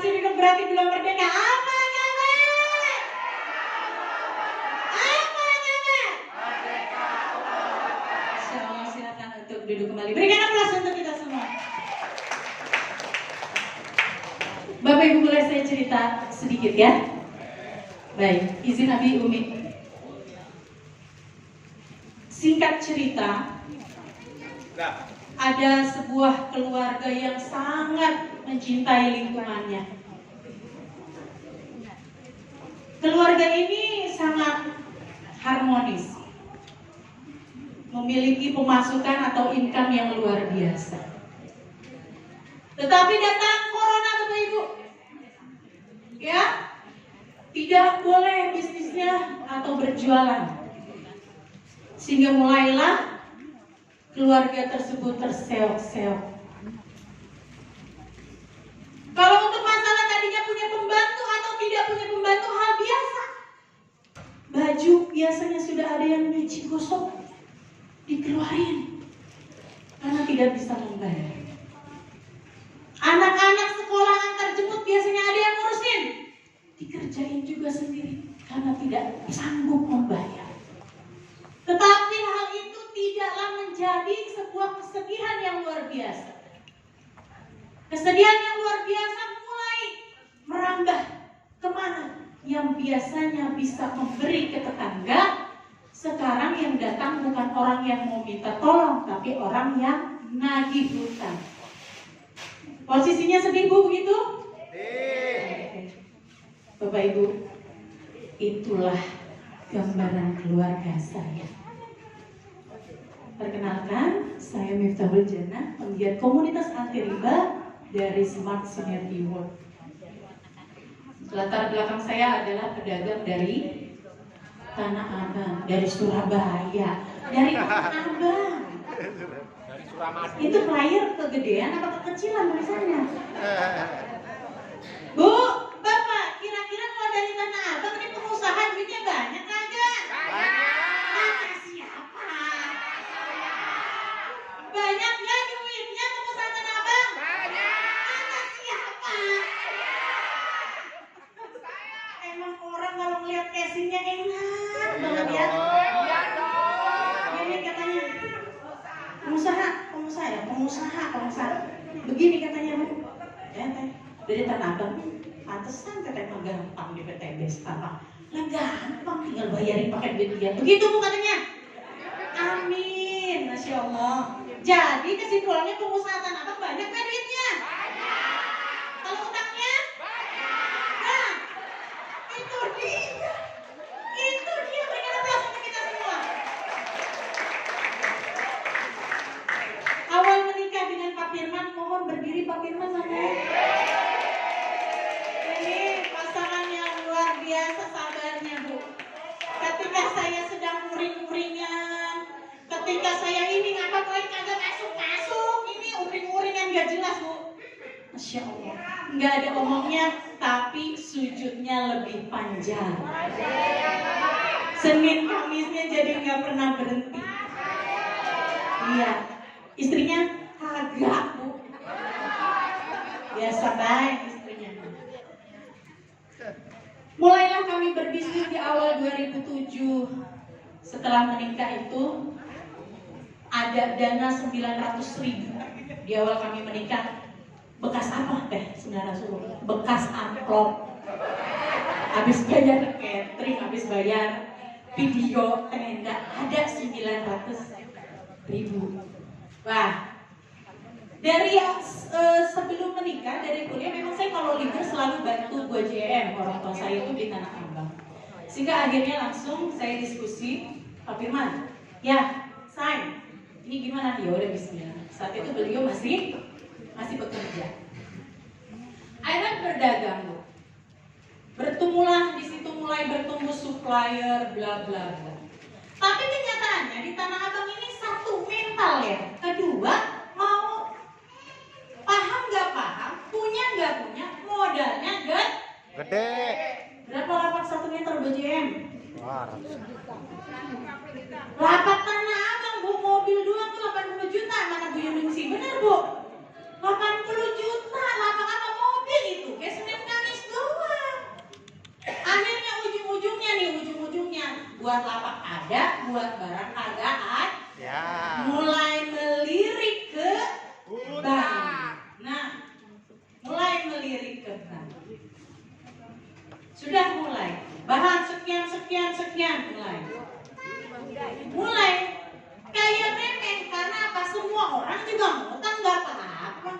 masih minum berarti belum merdeka. Apa kabar? Apa kabar? Merdeka. Insyaallah, silakan untuk duduk kembali. Berikan aplaus untuk kita semua. Bapak Ibu, boleh saya cerita sedikit ya? Baik, izin Abi Umi. Singkat cerita, ada sebuah keluarga yang sangat mencintai lingkungannya. Keluarga ini sangat harmonis, memiliki pemasukan atau income yang luar biasa. Tetapi datang corona, Bapak Ibu, ya, tidak boleh bisnisnya atau berjualan, sehingga mulailah keluarga tersebut terseok-seok. Kalau untuk masalah tadinya punya pembantu atau tidak punya pembantu, hal biasa. Baju biasanya sudah ada yang nyuci gosok, dikeluarin karena tidak bisa membayar. Anak-anak sekolah antar jemput biasanya ada yang ngurusin, dikerjain juga sendiri karena tidak sanggup membayar. Tetapi hal itu tidaklah menjadi sebuah kesedihan yang luar biasa. Kesedihan yang luar biasa mulai merambah kemana? Yang biasanya bisa memberi ke tetangga, sekarang yang datang bukan orang yang mau minta tolong, tapi orang yang nagih hutang. Posisinya sedih Bu begitu? Bapak Ibu, itulah gambaran keluarga saya. Perkenalkan, saya Miftahul Jannah, penggiat komunitas anti riba dari Smart Synergy World. Latar belakang saya adalah pedagang dari Tanah Abang, dari Surabaya, dari Tanah Abang. Itu flyer kegedean apa kekecilan tulisannya? Bu, Bapak, kira-kira kalau dari Tanah Abang ini pengusaha duitnya banyak kagak? Banyak. Siapa? Banyak nggak duitnya pengusaha Tanah Abang? Banyak. Anak siapa? Emang orang kalau ngeliat casingnya enak banget ya. Ini katanya pengusaha. Begini katanya Bu, ya teh, dari Tanah Abang, pantesan teteh mah gampang di PTB sekarang. Lah gampang, tinggal bayarin pakai duit dia. Begitu Bu katanya. Amin, Masya Allah. Jadi kesimpulannya pengusaha Tanah Abang banyak kan duitnya? Banyak. Kalau utangnya? Banyak. Nah, itu dia. Berikan aplaus untuk kita semua. Awal menikah dengan Pak Firman, mohon berdiri Pak Firman sama. Ini pasangan yang luar biasa sabarnya Bu. Ketika saya sedang uring-uringan, ketika saya ini ngapa poin kagak masuk, ini uring-uringan gak jelas Bu. Masya Allah, nggak ada omongnya, tapi sujudnya lebih panjang. Senin Kamisnya jadi nggak pernah berhenti. Iya, istrinya kagak Bu. Biasa baik istrinya. Mulailah kami berbisnis di awal 2007. Setelah menikah itu ada dana 900.000 di awal kami menikah. Bekas apa teh 900.000? Bekas amplop. Habis bayar catering, habis bayar video tenda, ada 900.000. Wah, dari sebelum menikah, dari kuliah memang saya kalau libur selalu bantu Bu JM, orang tua saya itu di Tanah Abang. Sehingga akhirnya langsung saya diskusi, Pak Firman, ya, Say, ini gimana? Ya udah bismillah. Saat itu beliau masih bekerja. Akhirnya berdagang Bu. Bertemulah di situ, mulai bertumbuh supplier, bla bla bla. Tapi kenyataannya di Tanah Abang ini satu mental ya, kedua mau paham nggak paham, punya nggak punya, modalnya gede. Berapa lapak 1 meter BJM? Lapak Tanah Abang Bu, mobil doang tuh 80 juta, mana Bu Yuningsi, bener Bu? 80 juta lapak apa mobil itu? Kayak Senin buat barang agak Ya. mulai melirik ke bank. Nah, mulai melirik ke bank. Sudah mulai. Bahan sekian mulai kayak remeh karena apa? Semua orang juga ngutang nggak apa-apa.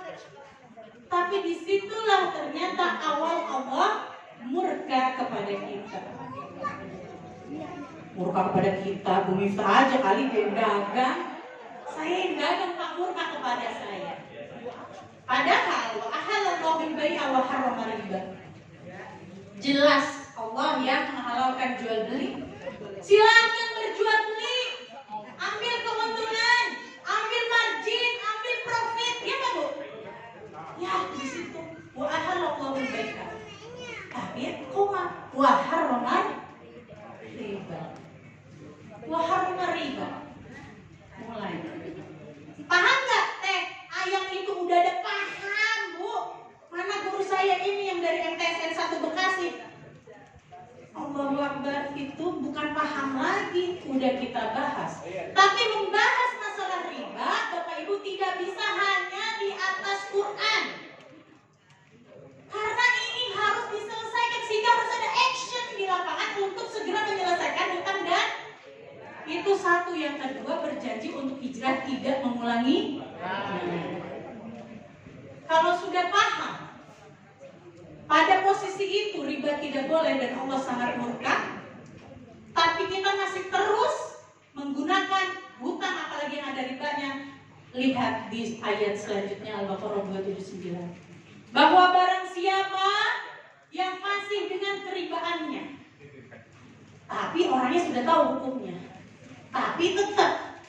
Tapi disitulah ternyata awal Allah murka kepada kita. Murka kepada kita, Bu Miftah aja kali dia dagang. Saya yang dagang Pak murka kepada saya. Padahal wa ahallallahu al-bai'a wa harrama riba. Jelas Allah yang menghalalkan jual beli. Silakan berjual beli, ambil keuntungan, ambil margin, ambil profit, ya Pak Bu? Ya di situ wa ahallallahu al-bai'a. Tapi koma wa harrama riba. Wa harrama riba. Mulai. Paham nggak teh? Ayam itu udah ada paham Bu. Mana guru saya ini yang dari MTSN 1 Bekasi. Allahu Akbar itu bukan paham lagi, udah kita bahas. Tapi membahas masalah riba, Bapak Ibu tidak bisa hanya di atas Quran. Karena ini harus diselesaikan sehingga harus ada action di lapangan untuk segera menyelesaikan hutang dan itu satu. Yang kedua berjanji untuk hijrah tidak mengulangi. Kalau sudah paham pada posisi itu riba tidak boleh dan Allah sangat murka, tapi kita masih terus menggunakan hutang apalagi yang ada ribanya. Lihat di ayat selanjutnya Al-Baqarah 279 bahwa barang siapa yang masih dengan keribaannya, tapi orangnya sudah tahu hukumnya, tapi tetap,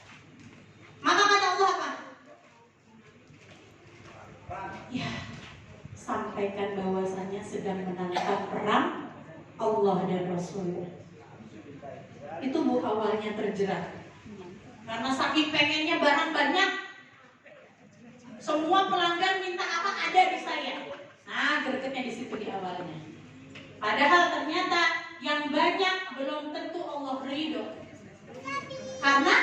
maka kata Allah apa? Ya, sampaikan bahwasanya sedang menantang perang Allah dan Rasulnya. Itu Bu awalnya terjerat karena saking pengennya barang banyak, semua pelanggan minta apa ada di saya. Nah, gregetnya di situ di awalnya. Padahal ternyata yang banyak belum tentu Allah ridho. Karena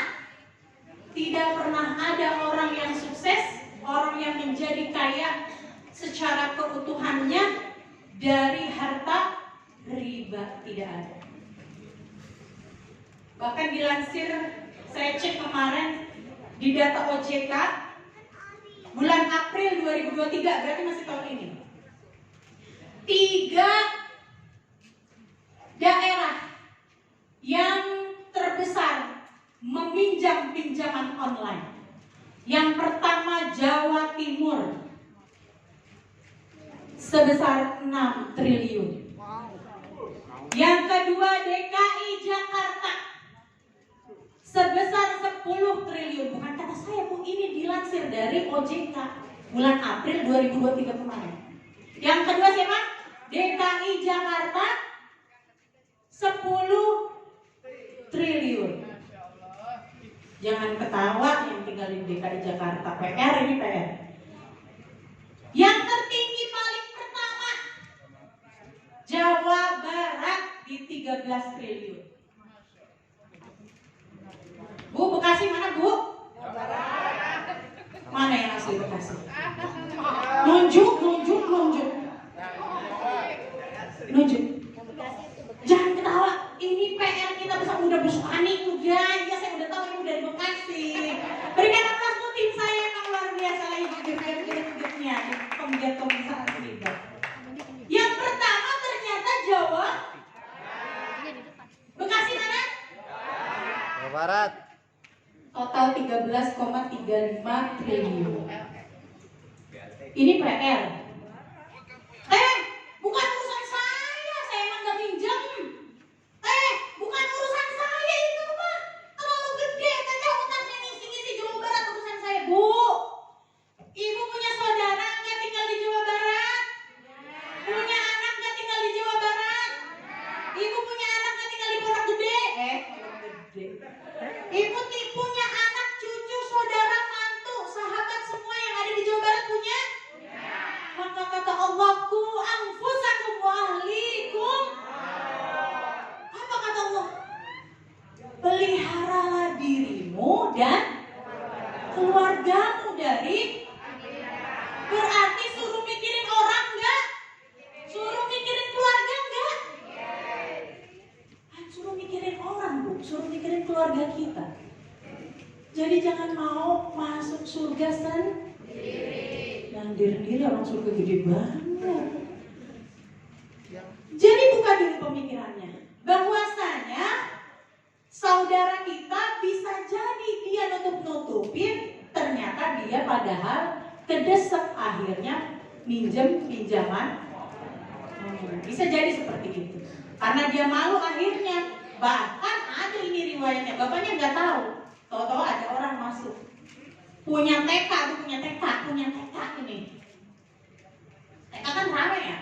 tidak pernah ada orang yang sukses, orang yang menjadi kaya secara keutuhannya dari harta riba, tidak ada. Bahkan dilansir, saya cek kemarin di data OJK bulan April 2023, berarti masih tahun ini. 3 daerah yang terbesar meminjam pinjaman online. Yang pertama Jawa Timur sebesar 6 triliun. Yang kedua DKI Jakarta sebesar 10 triliun. Bukan kata saya Bu, ini dilansir dari OJK bulan April 2023 kemarin. Yang kedua siapa? DKI Jakarta 10 triliun. Jangan ketawa yang tinggal di DKI Jakarta. PR ini PR. Yang tertinggi paling pertama Jawa Barat di 13 triliun. Bu, Bekasi mana Bu? Mana yang asli Bekasi? Nunjuk. Jangan ketawa. Ini PR kita bisa udah bersuani udah. Ya saya udah tahu ini udah di Bekasi. Berikan aplaus untuk tim saya yang luar biasa lagi gede-gedenya penggiat pemeriksaan riba. Yang pertama ternyata Jawa. Bekasi mana? Jawa Barat. Total 13,35 triliun. Ini PR. Bukan urusan saya emang gak minjem. Bukan urusan saya itu mah. Terlalu gede katanya utangnya ngisi-ngisi Jawa Barat urusan saya. Bu, Ibu punya saudara nggak tinggal di Jawa Barat? Punya anak nggak tinggal di Jawa Barat? Ibu punya anak nggak tinggal di Pondok Gede? Gede. Ibu punya anak, cucu, saudara, mantu, sahabat semua yang ada di Jawa Barat punya? Maka kata Allah, ku anfusakum wa ahlikum. Apa kata Allah? Pelihara jagalah dirimu dan keluargamu dari. Berarti suruh mikirin orang enggak? Suruh mikirin keluarga enggak? Suruh mikirin orang, Bu. Suruh mikirin keluarga kita. Jadi jangan mau masuk surga sendiri. Yang diri orang surga gede banget. Jadi buka dulu pemikirannya. Bahwasanya saudara kita bisa jadi dia nutup-nutupin, ternyata dia padahal kedesek, akhirnya minjem pinjaman. Bisa jadi seperti itu. Karena dia malu akhirnya. Bahkan ada ini riwayatnya, bapaknya nggak tahu. Tahu-tahu ada orang masuk. Punya TK ini. TK kan ramai ya.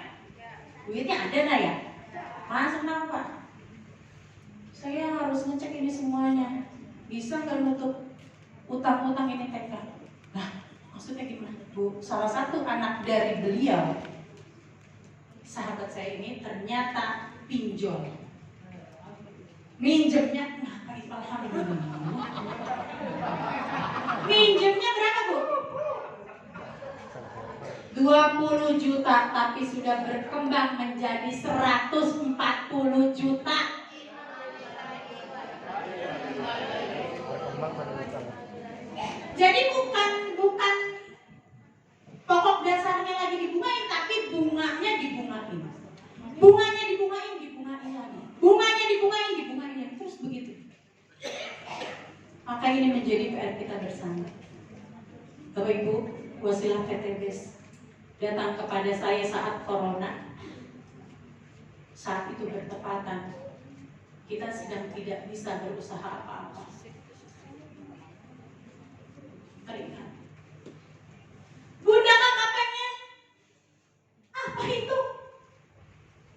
Duitnya ada nggak ya? Masuk kenapa? Saya harus ngecek ini semuanya. Bisa nggak nutup utang-utang ini TK? Nah, maksudnya gimana, Bu? Salah satu anak dari beliau, sahabat saya ini ternyata pinjol. Minjemnya, minjemnya berapa, Bu? 20 juta, tapi sudah berkembang menjadi 140 juta. Jadi bukan pokok dasarnya lagi dibungain, tapi bunganya dibungain. Bunganya dibungain lagi. Bunganya dibungain lagi. Terus begitu. Maka ini menjadi PR kita bersama. Bapak Ibu, wasilah PTBes datang kepada saya saat corona. Saat itu bertepatan kita sedang tidak bisa berusaha apa-apa. Teringat, Bunda Kakak pengen apa itu?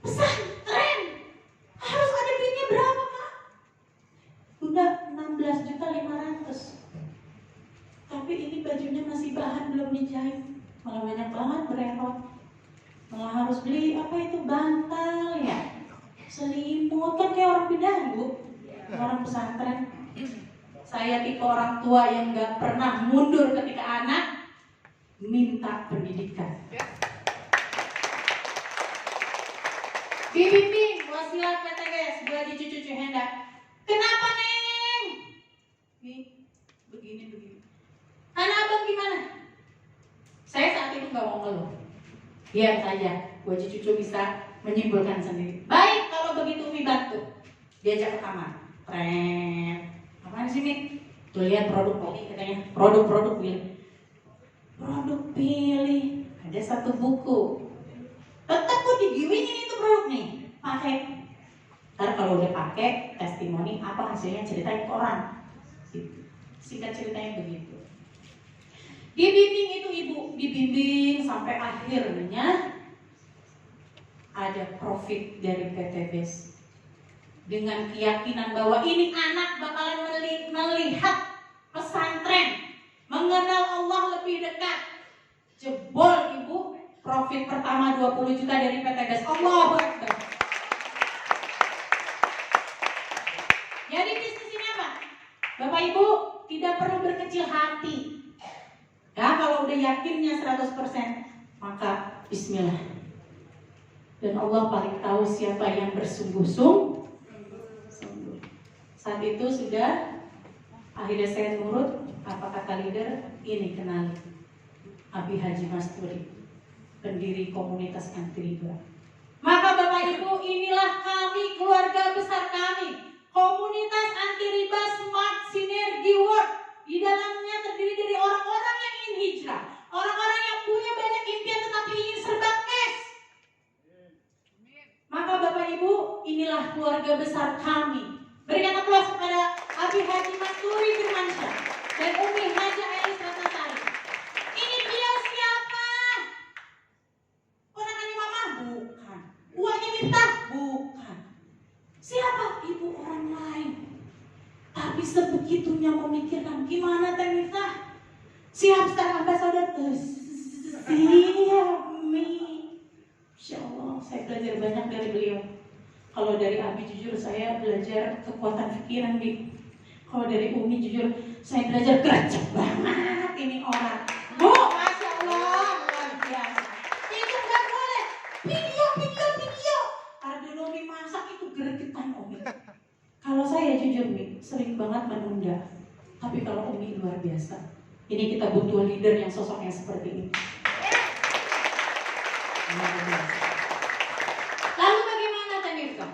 Pesantren. Harus ada duitnya berapa, Kak? Bunda 16.500.000. Tapi ini bajunya masih bahan belum dijahit. Malah banyak banget bererot. Malah harus beli apa itu, bantal ya, selimut, kan kayak orang pindahan, Bu. Orang pesantren. Saya tipe orang tua yang gak pernah mundur ketika anak minta pendidikan. Bimbing wasilah PTBes buat cucu-cucu hendak. Kenapa, Neng? Begini. Anak abang gimana? Saya saat itu gak mau ngeluh. Biar saja, buat cucu bisa menyimpulkan sendiri. Baik, kalau begitu Umi bantu. Diajak ke kamar. Apaan sih, Mi? Tuh lihat produk pilih katanya. Produk pilih. Produk pilih. Ada satu buku. Tetap Bu digiwingin itu produk nih. Pakai. Ntar kalau udah pakai, testimoni apa hasilnya ceritain ke orang. Singkat ceritanya begitu. Dibimbing itu Ibu, dibimbing sampai akhirnya ada profit dari PTBes. Dengan keyakinan bahwa ini anak bakalan melihat pesantren, mengenal Allah lebih dekat. Jebol Ibu, profit pertama 20 juta dari PTBes. Allahu Akbar. Jadi bisnis ini apa? Bapak Ibu tidak perlu berkecil hati. Ya, kalau udah yakinnya 100%, maka bismillah. Dan Allah paling tahu siapa yang bersungguh-sungguh. Saat itu sudah, akhirnya saya nurut apa kata leader, ini kenali Abi Haji Masturi, pendiri komunitas anti riba. Maka Bapak Ibu, inilah kami, keluarga besar kami, komunitas anti riba Smart Synergy World. Di dalamnya terdiri dari orang-orang yang ingin hijrah, orang-orang yang punya banyak impian tetapi ingin serba cash. Maka Bapak Ibu, inilah keluarga besar kami. Berikan aplaus kepada Abi Haji Masturi Firmansyah dan Umi Haja Elis Ratasari. Ini beliau siapa? Ponakannya Mama? Bukan. Uangnya Miftah? Bukan. Siapa? Ibu orang lain. Tapi sebegitunya memikirkan, gimana Teh Miftah? Siap Star Ambassador? Siap, Mi. Insya Allah, saya belajar banyak dari beliau. Kalau dari Abi jujur saya belajar kekuatan pikiran, Bi. Kalau dari Umi jujur, saya belajar gercep banget ini orang. Bu, Masya Allah, luar biasa. Itu nggak boleh. Video. Aduh, Umi masak itu gregetan Umi. Kalau saya jujur nih, sering banget menunda. Tapi kalau Umi luar biasa. Ini kita butuh leader yang sosoknya seperti ini. Lalu bagaimana Tanifka?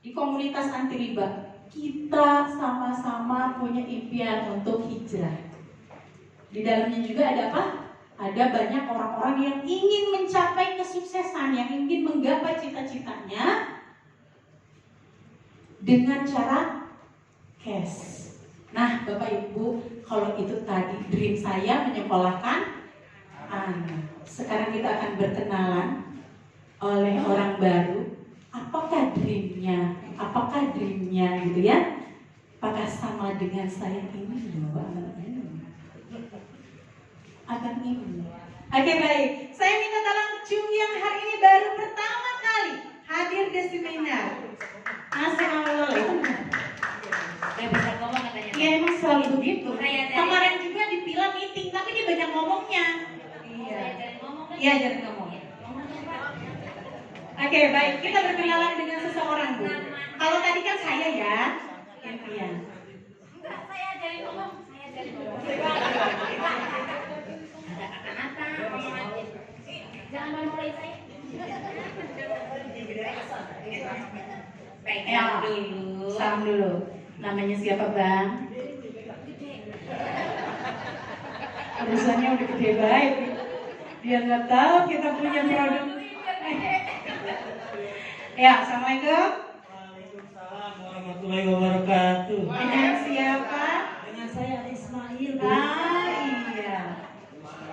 Di komunitas anti riba, kita sama-sama punya impian untuk hijrah. Di dalamnya juga ada apa? Ada banyak orang-orang yang ingin mencapai kesuksesan, yang ingin menggapai cita-citanya dengan cara cash. Nah, Bapak Ibu, kalau itu tadi dream saya menyekolahkan anak. Sekarang kita akan berkenalan oleh orang baru. Apakah dreamnya gitu ya? Apakah sama dengan saya ini loh, Abang ini. Oke, baik. Saya minta tolong Cung yang hari ini baru pertama kali hadir di seminar. Assalamualaikum. Gak bisa ngomong katanya. Ya emang selalu begitu. Saya Kemarin juga di Pila meeting, tapi dia banyak ngomongnya. Iya. Iya, jadi ngomong. Oke, baik. Kita berkenalan dengan seseorang, Bu. Kalau tadi kan saya ya. Iya. Enggak, saya dari ngomong. Ada kata-kata. Jangan mulai saya. Baik, Ya, dulu. salam dulu. Namanya siapa, Bang? Urusannya udah gede baik. Dia nggak tahu kita punya produk. Ya, assalamualaikum. Waalaikumsalam warahmatullahi wabarakatuh. Dengan siapa? Dengan saya Ismail. Iya.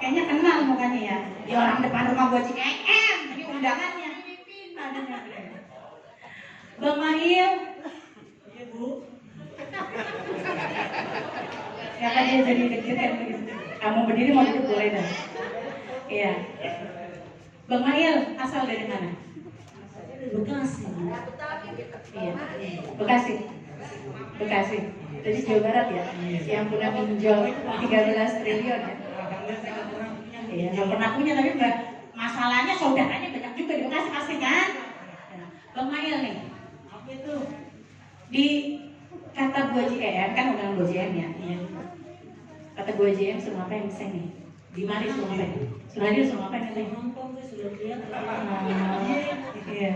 Kayaknya kenal mukanya ya. Di orang depan rumah gua CKM. Ini undangannya. Bang Mahil. Iya, Bu. Ya kan dia jadi deg-degan begitu. Kamu berdiri mau duduk boleh dah. Iya. Bang Mahil asal dari mana? Bekasi. Iya. Bekasi. Jadi Jawa Barat ya. Yang punya pinjol 13 triliun ya. Alhamdulillah saya nggak pernah punya. Iya, nggak pernah punya tapi masalahnya saudaranya banyak juga di Bekasi pasti kan. Nah, Bang Mahil nih, Apa itu? di kata gua JM kan undang gua JM ya. Iya. Kata gua JM suruh ngapain sih nih? Di mari suruh ngapain? Suruh hadir suruh ngapain nih? Nonton saya sudah lihat. Iya.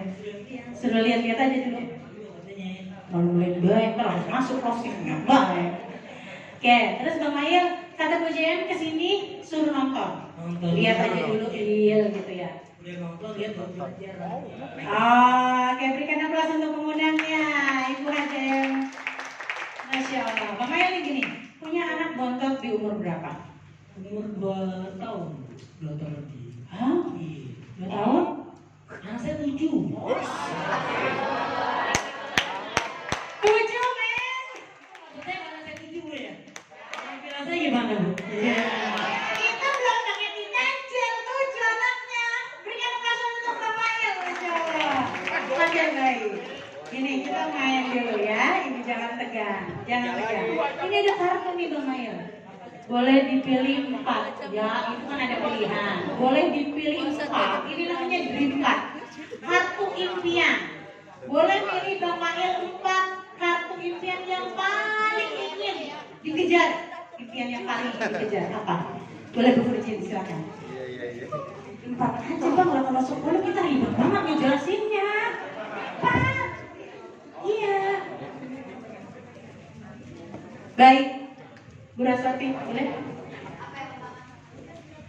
Suruh lihat-lihat aja dulu. Katanya. Lalu mulai baik, terus masuk closingnya baik. Oke, terus Bang Mahil kata gua JM kesini suruh nonton. Nonton. Lihat aja dulu real gitu ya. Udah nonton lihat baru belajar. Oke, berikan aplaus untuk pengundangnya, Ibu Hajem. Masya Allah. Bang Mahil nih gini, punya anak bontot di umur berapa? Umur 2 tahun. 2 tahun lebih. Hah? Iya. 2 tahun? Anak saya 7. 7, men. Maksudnya anak saya 7, Bu ya? Kira saya gimana, Bu? Iya. Kita belum pakai ditanjil, 7 anaknya. Berikan aplaus untuk Bang Mahil, Masya Allah. Oke, baik. Ini kita main dulu ya, ini jangan tegang. Ini ada kartu nih Bang Mahil. Boleh dipilih 4, ya itu kan ada pilihan. Boleh dipilih 4, ini namanya dream card. Kartu impian. Boleh pilih Bang Mahil 4 kartu impian yang paling ingin dikejar. Impian yang paling ingin dikejar apa? Boleh Bu Furjin, silakan. Iya. 4 aja Bang, lah kalau 10 kita ribet banget ngejelasinnya. 4. Iya. Baik. Bu Raswati, boleh?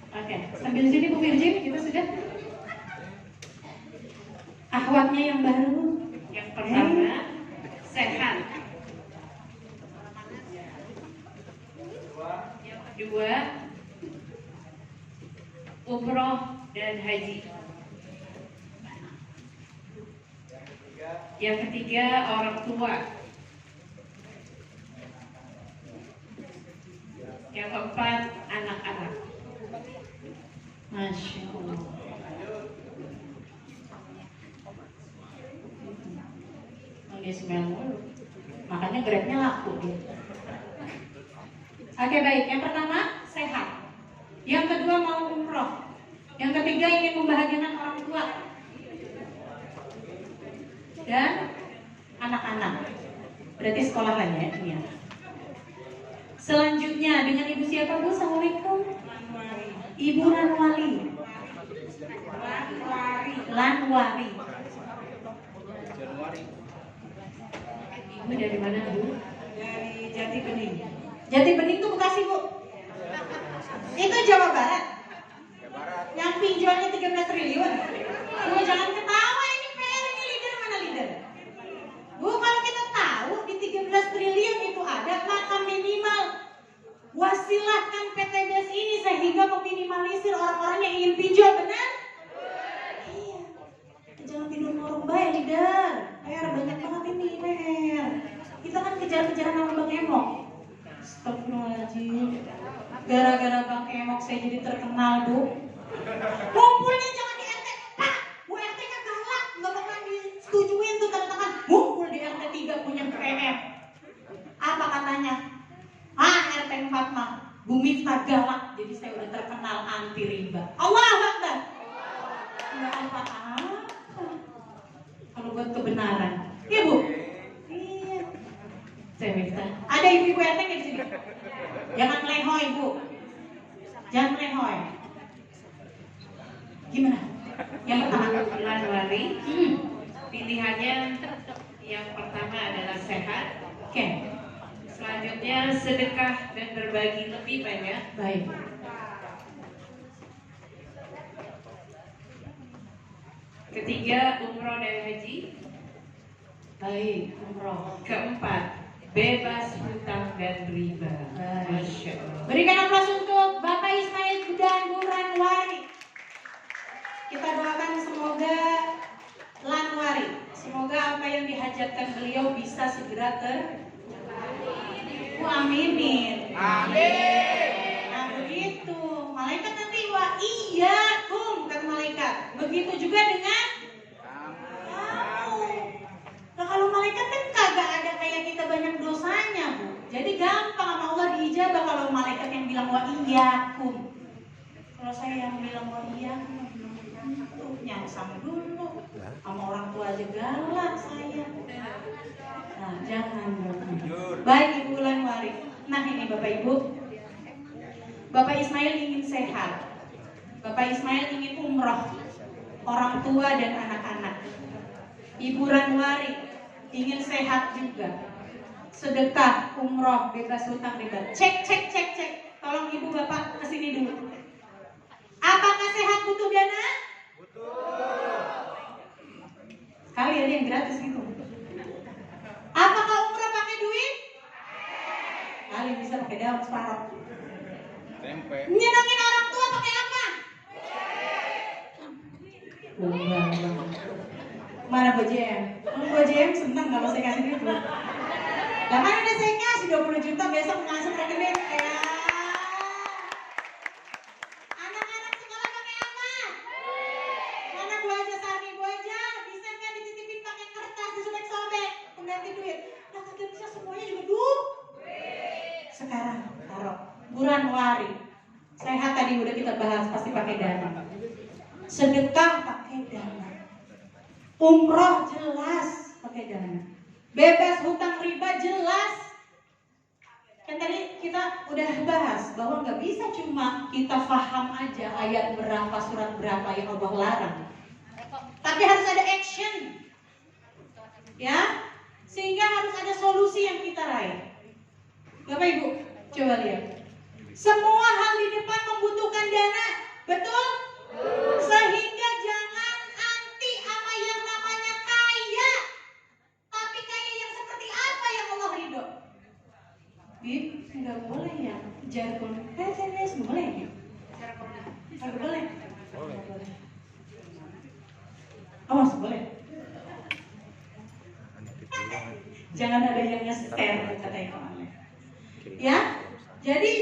Oke, sambil sini Bu Virgin, kita sudah. Akhwatnya yang baru. Yang pertama, sehat. Yang kedua, umroh dan haji. Yang ketiga, orang tua. Yang keempat, anak-anak. Masya Allah. Dia smell mulu. Makanya grabnya laku dia. Oke baik, yang pertama sehat. Yang kedua mau umroh. Yang ketiga ingin membahagiakan orang tua dan anak-anak. Berarti sekolah lah ya ini ya. Selanjutnya dengan ibu siapa Bu? Assalamualaikum. Ibu Lanwari. Lanwari. Ibu dari mana Bu? Dari Jati Bening. Jati Bening itu Bekasi Bu. Itu Jawa Barat. Yang pinjolnya 13 triliun. Bu jangan ketawa, ini PR, ini leader, mana leader? Bu kalau kita tahu di 13 triliun itu ada, maka minimal wasilahkan PTBS ini sehingga meminimalisir orang-orang yang ingin pinjol, benar? Iya. Jangan tidur ngorong baik leader. PR banyak banget ini PR. Kita kan kejar-kejaran sama Bang Emok. Astagfirullahaladzim. Gara-gara Bang Emok saya jadi terkenal Bu. Ngumpulnya jangan di RT. Pak, Bu RT-nya galak, nggak bakal disetujuin tuh tanda tangan. Ngumpul di RT 3 punya PM. Apa katanya? RT 4 mah Bu Miftah galak, jadi saya udah terkenal anti riba. Allahu Akbar. Nggak apa-apa. Kalau buat kebenaran, iya Bu. Iya. Saya Miftah. Ada ibu-ibu RT nggak di sini? Jangan melehoy Bu. Jangan melehoy. Gimana? Yang pertama Lanwari. Pilihannya yang pertama adalah sehat. Oke. Selanjutnya sedekah dan berbagi lebih banyak. Baik. Ketiga, umroh dan haji. Baik, umroh. Keempat, bebas hutang dan riba. Baik. Masya Allah. Berikan aplaus untuk Bapak Ismail dan Bu Lanwari. Kita doakan semoga Lanwari, semoga apa yang dihajatkan beliau bisa segera aminin. Amin. Nah begitu, malaikat nanti wa iyyakum kata malaikat. Begitu juga dengan kamu. Nah kalau malaikat kan kagak ada kayak kita banyak dosanya Bu. Jadi gampang sama Allah diijabah kalau malaikat yang bilang wa iyyakum. Kalau saya yang bilang wa iyyakum nyangsang dulu, sama orang tua aja galak saya. Nah jangan dong. Baik Ibu Lanwari. Nah ini Bapak Ibu, Bapak Ismail ingin sehat, Bapak Ismail ingin umroh, orang tua dan anak-anak. Ibu Lanwari ingin sehat juga, sedekah, umroh, bebas hutang riba. Cek. Tolong Ibu Bapak kesini dulu. Apakah sehat butuh dana? Sekali ada yang gratis gitu. Apakah umroh pakai duit? Kali bisa pakai daun separoh. Nyenangin orang tua pakai apa? Mana BJM? BJM senang kalau saya kasih duit. Lah kan udah saya kasih 20 juta besok masuk rekening. Anak-anak sekolah pakai apa? Mana gua aja Sani, gua aja bisa nggak dititipin pakai kertas disobek-sobek pengganti duit. Nah kagak bisa semuanya juga duit. Sekarang taruh bulan Wari. Sehat tadi udah kita bahas pasti pakai dana. Sedekah pakai dana. Umroh jelas pakai dana. Bebas hutang riba jelas. Kan tadi kita udah bahas bahwa nggak bisa cuma kita paham aja ayat berapa, surat berapa yang Allah larang. Tapi harus ada action. Ya, sehingga harus ada solusi yang kita raih. Bapak Ibu, coba lihat. Semua hal di depan membutuhkan dana, betul? Sehingga jangan anti apa yang namanya kaya. Tapi kaya yang seperti apa yang Allah ridho? Bib, nggak boleh ya jargon PTBS, boleh ya? Nggak boleh? Boleh. Awas, boleh. Jangan ada yang nge-share katanya kemarin. Ya, jadi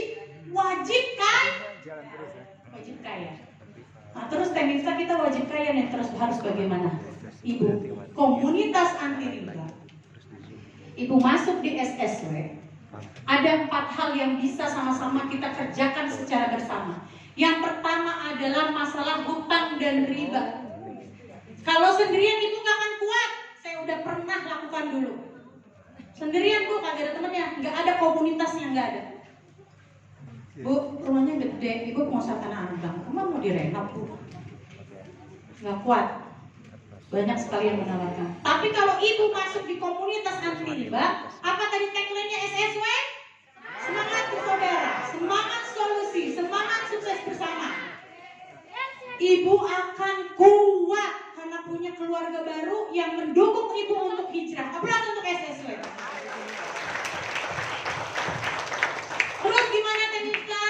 wajib kan? Wajib kaya. Nah, terus teknisnya kita wajib kaya nih, terus harus bagaimana? Ibu, komunitas anti riba. Ibu masuk di SSW, Ada 4 hal yang bisa sama-sama kita kerjakan secara bersama. Yang pertama adalah masalah hutang dan riba. Kalau sendirian ibu gak akan kuat. Saya udah pernah lakukan dulu. Sendirian bu, kagak ada temennya, nggak ada komunitasnya, nggak ada. Bu, rumahnya gede, ibu mau Tanah Abang, emang mau direnov bu? Nggak kuat. Banyak sekali yang menawarkan. Tapi kalau ibu masuk di komunitas anti riba, apa tadi tagline-nya SSW? Semangat bersaudara, semangat solusi, semangat sukses bersama. Ibu akan kuat karena punya keluarga baru yang mendukung ibu untuk hijrah. Apalagi untuk SSW. Terus gimana tekniknya?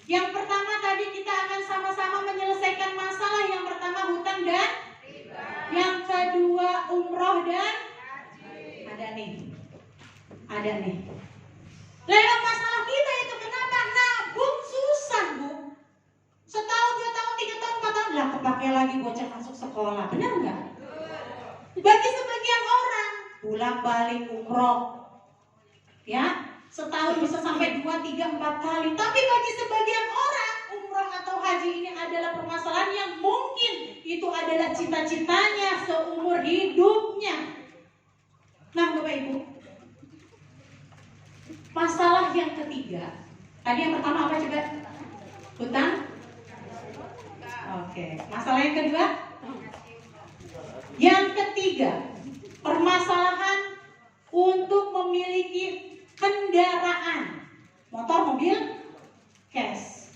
Yang pertama tadi kita akan sama-sama menyelesaikan masalah. Yang pertama hutang dan riba. Yang kedua umroh dan haji. Ada nih. Lewat masalah kita itu kenapa nabung susah bu? Setahun, 2 tahun, 3 tahun, 4 tahun lah kepake lagi bocah masuk sekolah. Benar nggak? Bagi sebagian orang pulang balik umroh, ya setahun bisa sampai 2, 3, 4 kali. Tapi bagi sebagian orang umroh atau haji ini adalah permasalahan yang mungkin itu adalah cita-citanya seumur hidupnya. Nah Bapak Ibu, masalah yang ketiga, tadi yang pertama apa coba? Hutang. Oke, masalah yang kedua. Yang ketiga, permasalahan untuk memiliki kendaraan, motor, mobil, cash.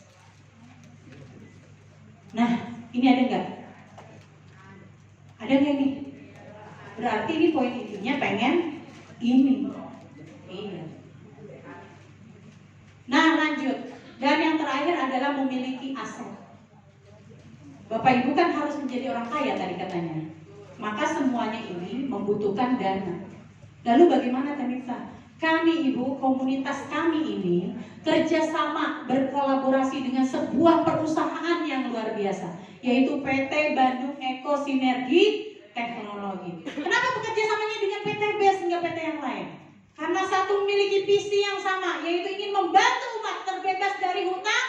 Nah, ini ada nggak? Ada nggak nih? Berarti ini poin intinya pengen ini. Iya. Nah, lanjut. Dan yang terakhir adalah memiliki aset. Bapak Ibu kan harus menjadi orang kaya tadi katanya. Maka semuanya ini membutuhkan dana. Lalu bagaimana Temita? Kami Ibu, komunitas kami ini kerjasama berkolaborasi dengan sebuah perusahaan yang luar biasa, yaitu PT Bandung Eko Sinergi Teknologi. Kenapa bekerja samanya dengan PT BES hingga PT yang lain? Karena satu memiliki visi yang sama, yaitu ingin membantu umat terbebas dari hutang.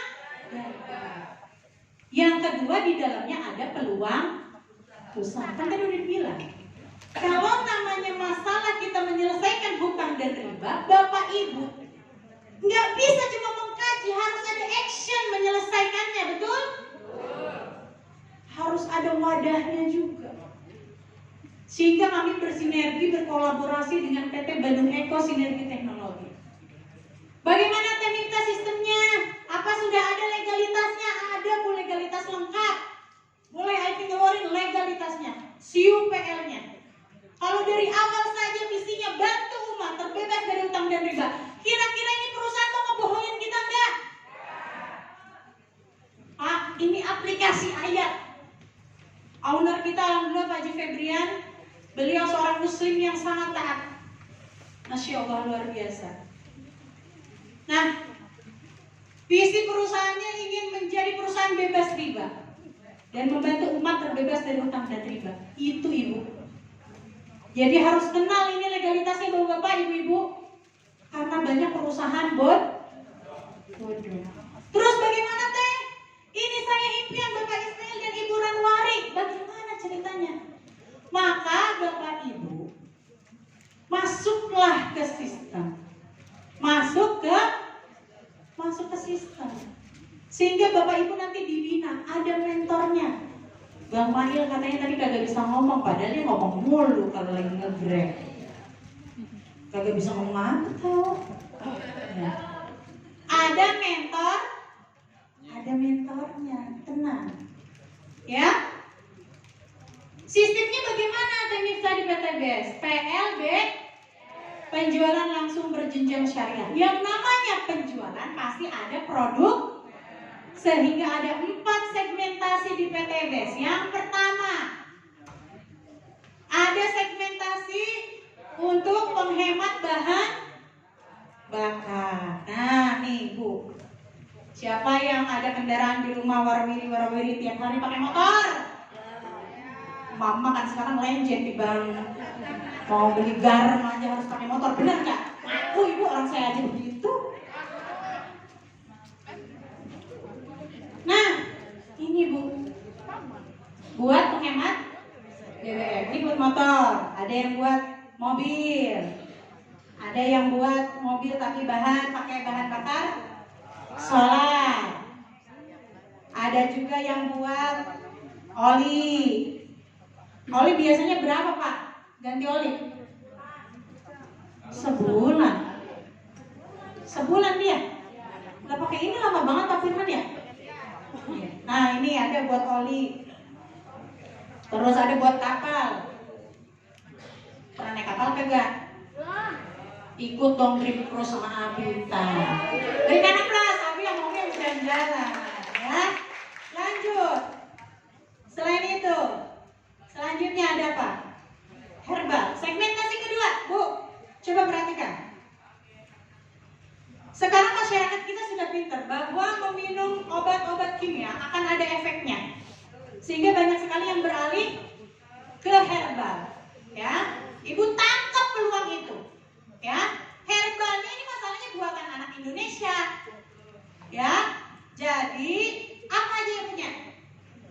Yang kedua, di dalamnya ada peluang usaha. Kan tadi udah bilang, kalau namanya masalah kita menyelesaikan hutang dan riba, Bapak Ibu nggak bisa cuma mengkaji, harus ada action menyelesaikannya, betul? Harus ada wadahnya juga. Sehingga kami bersinergi, berkolaborasi dengan PT Bandung Eko Sinergi Teknologi. Bagaimana teknik sistemnya? Apa sudah ada legalitasnya? Ada bu, legalitas lengkap. Boleh I think legalitasnya, CUPL-nya. Kalau dari awal saja visinya bantu umat terbebas dari hutang dan riba, kira-kira ini perusahaan mau ngebohongin kita enggak? Pak, ini aplikasi ayat. Owner kita alhamdulillah Pak Haji Febrian, beliau seorang muslim yang sangat taat. Masya Allah, luar biasa. Nah, visi perusahaannya ingin menjadi perusahaan bebas riba dan membantu umat terbebas dari hutang dan riba. Itu Ibu. Jadi harus kenal ini legalitasnya Bapak Ibu-ibu, karena banyak perusahaan bodoh. Terus bagaimana teh? Ini saya impian Bapak Ismail dan Ibu Ranwari. Bagaimana ceritanya? Maka Bapak Ibu masuklah ke sistem, masuk ke sistem, sehingga Bapak Ibu nanti dibina, ada mentornya. Bang Mahil katanya tadi kagak bisa ngomong, padahal dia ngomong mulu kalau lagi nge-grab. Kagak bisa ngomong apa tau. Ya. Ada mentor, ada mentornya, tenang. Ya. Sistemnya bagaimana teknik tadi PTBS? PLB, penjualan langsung berjenjang syariah. Yang namanya penjualan pasti ada produk. Sehingga ada 4 segmentasi di PTBS. Yang pertama, ada segmentasi untuk menghemat bahan bakar. Nah nih Bu, siapa yang ada kendaraan di rumah warawiri tiap hari pakai motor? Mama kan sekarang legend di bang, mau beli garam aja harus pakai motor, benar nggak? Oh ibu, orang saya aja begitu. Nah, ini bu, buat menghemat BBM. Ini buat motor, ada yang buat mobil, ada yang buat mobil tapi pakai bahan bakar solar. Ada juga yang buat oli. Oli biasanya berapa Pak? Ganti oli? Sebulan dia. Udah pakai ini lama banget Pak Firman ya? Nah ini ada buat oli. Terus ada buat kapal. Pernah naik kapal kagak? Ikut dong trip cruise sama Abita. Berikan aplaus, Abi yang ngomongnya jalan-jalan ya. Lanjut. Selain itu, selanjutnya ada apa? Herbal. Segmentasi kedua, Bu. Coba perhatikan. Sekarang masyarakat kita sudah pintar bahwa meminum obat-obat kimia akan ada efeknya. Sehingga banyak sekali yang beralih ke herbal. Ya, Ibu tangkap peluang itu. Ya, herbalnya ini masalahnya buatan anak Indonesia. Ya, jadi apa aja yang punya?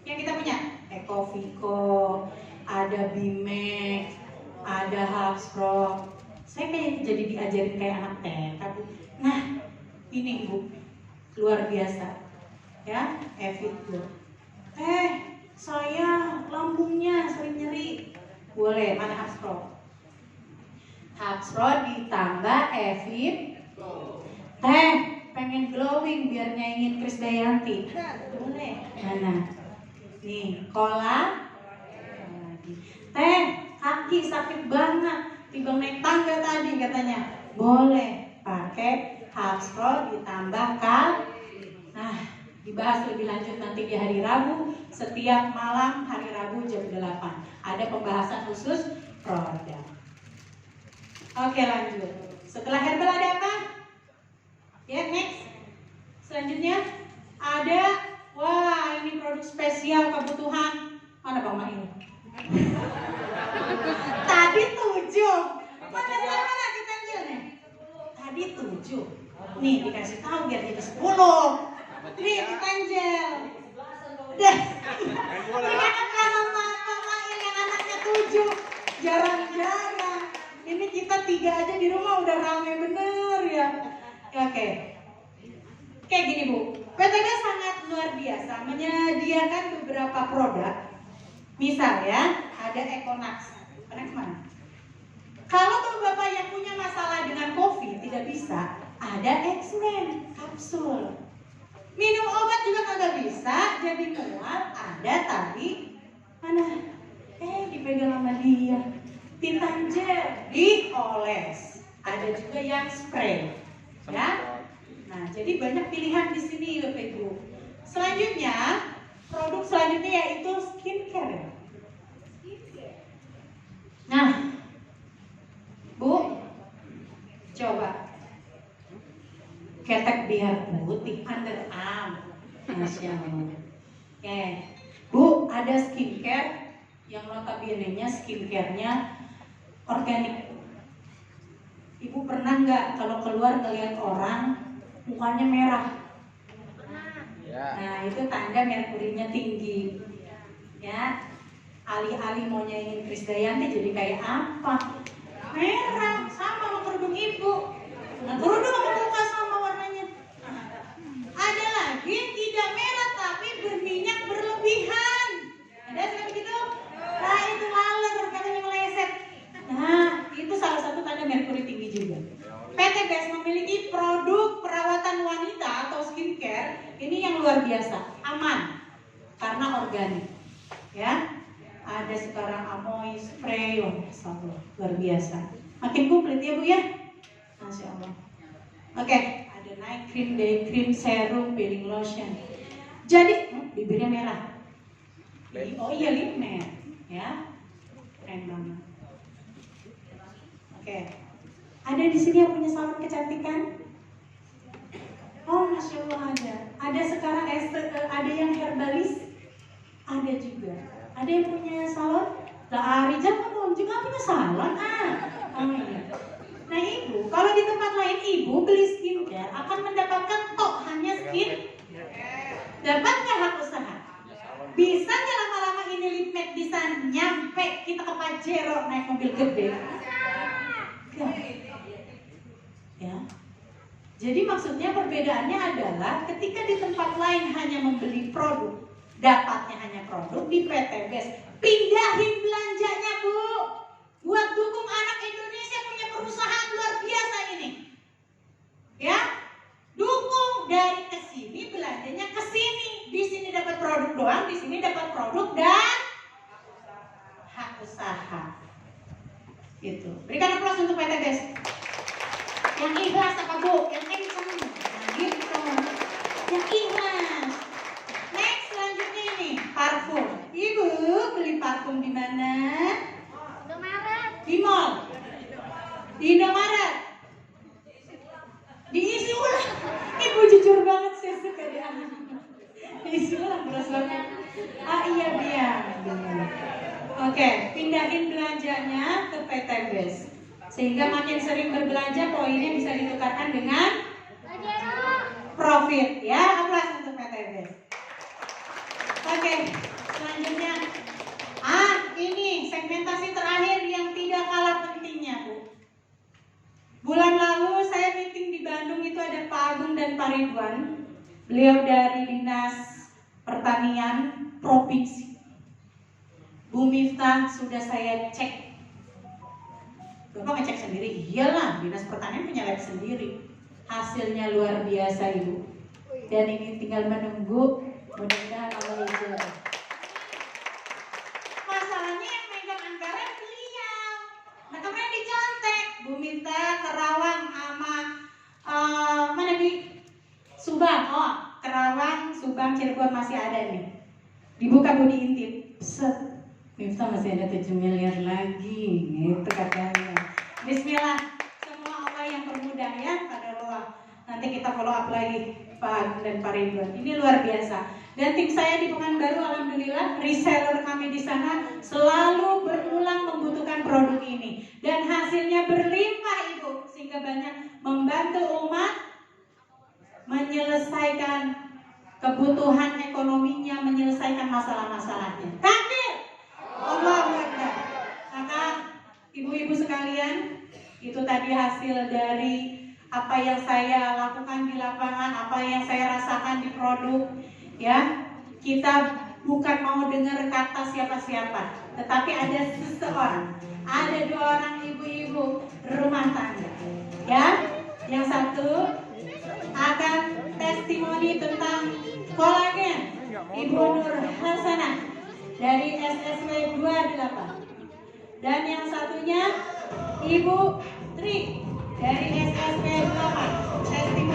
Yang kita punya? Ecoviko, ada Bimex, ada Hubspro. Saya kayak jadi diajarin kayak anak TK. Nah, ini Ibu luar biasa. Ya, Evitlo. Saya lambungnya sering nyeri. Boleh, mana Hubspro? Hubspro ditambah Evit. Pengen glowing biar nyanyiin Krisdayanti. Boleh. Mana? Nih, kola. Kaki sakit banget. Tiba naik tangga tadi katanya. Boleh pakai Hubspro ditambah kal. Nah, dibahas lebih lanjut nanti di hari Rabu. Setiap malam hari Rabu jam 8 ada pembahasan khusus produk. Oke, lanjut. Setelah herbal ada apa? Ya, next. Selanjutnya ada, wah ini produk spesial kebutuhan. Mana Bang Mail? Tadi 7. Mana ditanjilnya? Tadi 7. Nih dikasih tahu biar jadi 10. Nih ditanjil. Deh. Ini kan sama Bang Mail yang anaknya 7. Jarang-jarang. Ini kita 3 aja di rumah udah rame bener ya. Oke. Kayak gini Bu, PTG sangat luar biasa menyediakan beberapa produk. Misal ya, ada Econax. Econax mana? Kalau Bapak yang punya masalah dengan COVID tidak bisa, ada X-Men kapsul. Minum obat juga kagak bisa, jadi mual, ada tadi mana? Dipegang sama dia. Tintan gel dioles. Ada juga yang spray. Ya. Nah, jadi banyak pilihan di sini Bapak Ibu. Selanjutnya, produk selanjutnya yaitu skincare. Nah, Bu, coba ketek biar putih underarm. Masya Allah. Oke, Bu, ada skincare yang notabene-nya skincare-nya organik. Ibu pernah nggak kalau keluar ngelihat orang mukanya merah? Nah itu tanda merkurinya tinggi. Ya, alih-alih mau nyanyiin Krisdayanti jadi kayak apa? Merah, sama sama kerudung Ibu. Nah, kerudung sama muka sama warnanya. Ada lagi yang tidak merah tapi berminyak berlebihan. Ada seperti begitu? Nah itu laler katanya meleset. Nah itu salah satu tanda merkuri tinggi juga. PT Best memiliki produk perawatan wanita atau skincare ini yang luar biasa, aman karena organik. Ya, ada sekarang Amoy spray, Masya Allah, luar biasa. Makin komplit ya Bu ya, Masya Allah. Oke, ada night cream, day cream, serum, peeling lotion. Jadi bibirnya merah. Oh iya lip matte, ya, keren banget. Oke. Ada di sini yang punya salon kecantikan? Oh, Masya Allah ada. Ada sekarang ada yang herbalis, ada juga. Ada yang punya salon? Lah Arija kan juga punya salon. Oh iya. Nah ibu, kalau di tempat lain ibu beli skincare akan mendapatkan hanya skin. Dapat nggak hak usaha? Bisa nggak lama-lama ini lip matte bisa nyampe kita ke Pajero naik mobil gede? Nggak. Ya. Jadi maksudnya perbedaannya adalah ketika di tempat lain hanya membeli produk, dapatnya hanya produk, di PT BES pindahin belanjanya Bu, buat dukung anak Indonesia punya perusahaan luar biasa ini. Ya, dukung dari kesini belanjanya kesini, di sini dapat produk doang, di sini dapat produk dan hak usaha. Gitu. Berikan aplaus untuk PT BES. Yang ikhlas apa Bu? Yang kenceng. Nah, gitu. Yang ikhlas. Next selanjutnya ini parfum. Ibu beli parfum di mana? Di mall. Di Indomaret. Diisi ulang. Ibu jujur banget sih suka dia. Diisi ulang beras banget. Ah iya biar. Oke, pindahin belanjanya ke PT BES. Sehingga makin sering berbelanja poinnya bisa ditukarkan dengan profit. Ya, aplaus untuk PT BES. Oke, selanjutnya ini segmentasi terakhir yang tidak kalah pentingnya Bu. Bulan lalu saya meeting di Bandung, itu ada Pak Agung dan Pak Ridwan. Beliau dari Dinas Pertanian Provinsi. Bu Miftah sudah saya cek. Bapak ngecek sendiri? Iyalah, Dinas Pertanian punya lab sendiri. Hasilnya luar biasa Ibu. Dan ini tinggal menunggu, mudah-mudahan Allah ijazah. Masalahnya yang megang anggaran beliau. Nah kemarin dicontek, Bu Miftah Kerawang sama mana di Subang. Oh, Kerawang, Subang, Cirebon masih ada nih. Dibuka Bu diintip. Set. Miftah masih ada 7 miliar lagi, gitu katanya. Bismillah, semua Allah yang permudah ya, pada Allah. Nanti kita follow up lagi Pak Agung dan Pak Ridwan. Ini luar biasa. Dan tim saya di Pekanbaru, alhamdulillah, reseller kami di sana selalu berulang membutuhkan produk ini. Dan hasilnya berlimpah Ibu, sehingga banyak membantu umat menyelesaikan kebutuhan ekonominya, menyelesaikan masalah-masalahnya. Takbir! Allahu Akbar. Maka ibu-ibu sekalian, itu tadi hasil dari apa yang saya lakukan di lapangan, apa yang saya rasakan di produk. Ya, kita bukan mau dengar kata siapa-siapa, tetapi ada seseorang, ada 2 orang ibu-ibu rumah tangga. Ya, yang satu akan testimoni tentang kolagen, Ibu Nur Hasanah dari SSW 28. Dan yang satunya Ibu Tri dari SSW 8. Testimoni